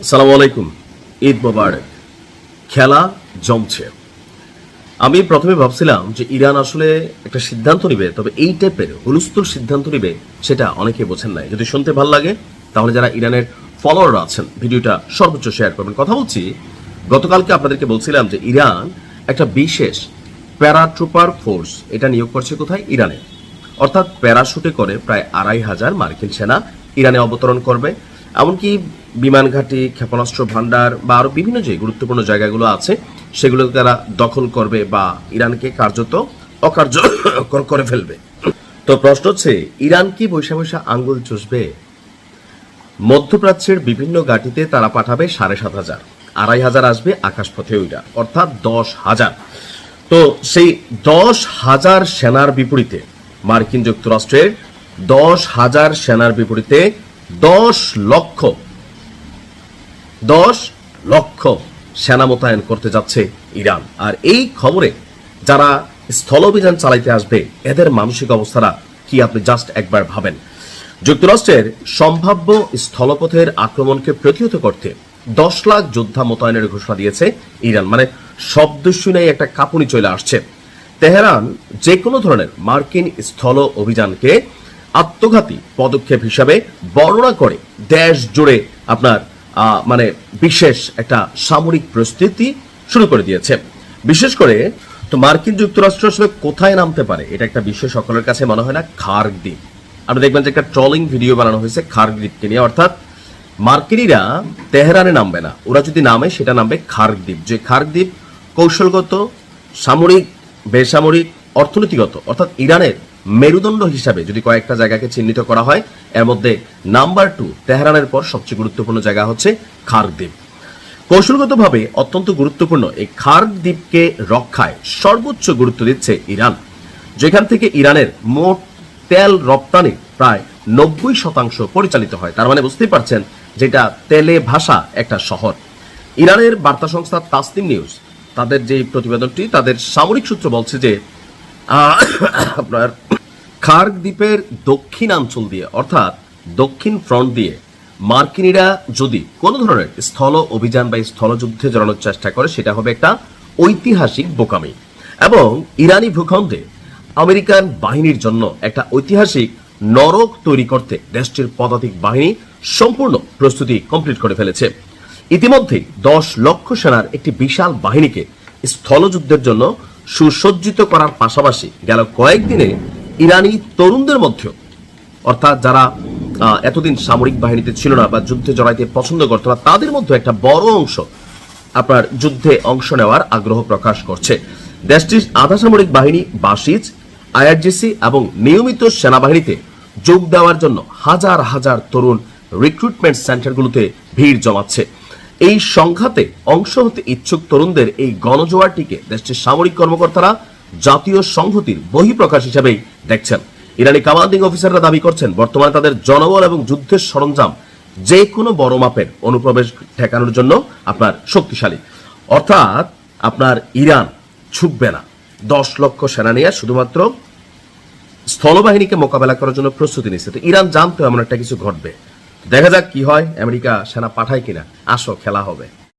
আসসালামু আলাইকুম। ঈদ মোবারক। খেলা জমছে। আমি প্রথমে ভাবছিলাম যে ইরান আসলে একটা সিদ্ধান্ত নিবে, তবে এই টাইপের হুলস্থুল সিদ্ধান্ত নিবে সেটা অনেকে বোঝেন নাই। যদি শুনতে ভালো লাগে তাহলে যারা ইরানের ফলোয়ার আছেন ভিডিওটা সর্বোচ্চ শেয়ার করবেন। কথা বলছি, গতকালকে আপনাদেরকে বলছিলাম যে ইরান একটা বিশেষ প্যারাট্রুপার ফোর্স এটা নিয়োগ করছে কোথায়? ইরানে। অর্থাৎ প্যারাশুটে করে প্রায় ২৫০০ মার্কিন সেনা ইরানে অবতরণ করবে। এমনকি বিমান ঘাঁটি, ক্ষেপণাস্ত্র ভান্ডার বা আরো বিভিন্ন যে গুরুত্বপূর্ণ জায়গাগুলো আছে সেগুলো তারা দখল করবে বা ইরানকে কার্যত অকার্যকর করে ফেলবে। তো প্রশ্ন হচ্ছে, ইরান কি বৈশা বৈশা আঙ্গুল চুষবে? মধ্যপ্রাচ্যের বিভিন্ন ঘাঁটিতে তারা পাঠাবে ৭৫০০, ২৫০০ আসবে আকাশপথে ওইটা, অর্থাৎ ১০,০০০। তো সেই ১০,০০০ সেনার বিপরীতে মার্কিন যুক্তরাষ্ট্রের ১০,০০০ সেনার বিপরীতে ১০ লক্ষ সেনা মোতায়েন করতে যাচ্ছে ইরান। আর এই খবরে যারা স্থল অভিযান চালাইতে আসবে এদের মানসিক অবস্থাটা কি আপনি জাস্ট একবার ভাবেন। যুক্তরাষ্ট্রের সম্ভাব্য স্থলপথের আক্রমণকে প্রতিহত করতে ১০ লাখ যোদ্ধা মোতায়েনের ঘোষণা দিয়েছে ইরান। মানে শব্দ শুনেই একটা কাঁপুনি চলে আসছে। তেহরান যে কোনো ধরনের মার্কিন স্থল অভিযানকে আত্মঘাতী পদক্ষেপ হিসাবে বর্ণনা করে দেশ জুড়ে আপনার মানে বিশেষ একটা সামরিক প্রস্তুতি শুরু করে দিয়েছে। বিশেষ করে তো মার্কিন যুক্তরাষ্ট্র আসলে কোথায় নামতে পারে এটা একটা বিষয় সকলের কাছে মনে হয় না। খার্গ দ্বীপ, আপনি দেখবেন যে একটা ট্রলিং ভিডিও বানানো হয়েছে খার্গ দ্বীপকে নিয়ে। অর্থাৎ মার্কিনীরা তেহরানে নামবে না, ওরা যদি নামে সেটা নামবে খার্গ দ্বীপ। যে খার্গ দ্বীপ কৌশলগত, সামরিক, বেসামরিক, অর্থনীতিগত অর্থাৎ ইরানের মেরুদণ্ড হিসাবে যদি কয়েকটা জায়গাকে চিহ্নিত করা হয় এর মধ্যে নাম্বার 2 তেহরানের পর সবচেয়ে গুরুত্বপূর্ণ জায়গা হচ্ছে খার্গ দ্বীপ। কৌশলগতভাবে অত্যন্ত গুরুত্বপূর্ণ এই খার্গ দ্বীপকে রক্ষায় সর্বোচ্চ গুরুত্ব দিচ্ছে ইরান, যেখান থেকে ইরানের মোট তেল রপ্তানি প্রায় ৯০% পরিচালিত হয়। তার মানে বুঝতেই পারছেন যেটা তেলে ভাসা একটা শহর। ইরানের বার্তা সংস্থা তাসনিম নিউজ তাদের যে প্রতিবেদনটি, তাদের সামরিক সূত্র বলছে যে আপনার খার্গ দ্বীপের দক্ষিণাঞ্চল দিয়ে অর্থাৎ দক্ষিণ ফ্রন্ট দিয়ে মার্কিনীরা যদি কোনো ধরনের স্থল অভিযান বা স্থলযুদ্ধে জড়ানোর চেষ্টা করে সেটা হবে একটা ঐতিহাসিক বোকামি, এবং ইরানি ভূখণ্ডে আমেরিকান বাহিনীর জন্য একটা ঐতিহাসিক নরক তৈরি করতে দেশটির পদাতিক বাহিনী সম্পূর্ণ প্রস্তুতি কমপ্লিট করে ফেলেছে। ইতিমধ্যে ১০ লক্ষ সেনার একটি বিশাল বাহিনীকে স্থলযুদ্ধের জন্য সুসজ্জিত করার পাশাপাশি গেল কয়েকদিনে ইরানি তরুণদের মধ্যে অর্থাৎ যারা এতদিন সামরিক বাহিনীতে ছিল না বা যুদ্ধে জড়াইতে পছন্দ করতো না তাদের মধ্যে একটা বড় অংশ আপনার যুদ্ধে অংশ নেওয়ার আগ্রহ প্রকাশ করছে। দেশটির আধা সামরিক বাহিনী বাসিজ, আইআরজিসি এবং নিয়মিত সেনাবাহিনীতে যোগ দেওয়ার জন্য হাজার হাজার তরুণ রিক্রুটমেন্ট সেন্টারগুলোতে ভিড় জমাচ্ছে। এই সংঘাতে অংশ হতে ইচ্ছুক তরুণদের এই গণজোয়ারটিকে দেশটির সামরিক কর্মকর্তারা জাতীয় সংহতির বহিঃপ্রকাশ হিসেবেই দেখছেন। ইরানি কমান্ডিং অফিসাররা দাবি করছেন বর্তমানে তাদের জনবল এবং যুদ্ধের সরঞ্জাম যে কোনো বড় মাপের অনুপ্রবেশ ঠেকানোর জন্য আপনার শক্তিশালী। অর্থাৎ আপনার ইরান ছুটবে না, ১০ লক্ষ সেনা নিয়ে শুধুমাত্র স্থলবাহিনীকে মোকাবেলা করার জন্য প্রস্তুতি নিচ্ছে। তো ইরান জানতো এমন একটা কিছু ঘটবে। দেখা যাক কি হয়, আমেরিকা সেনা পাঠায় কিনা। আসো, খেলা হবে।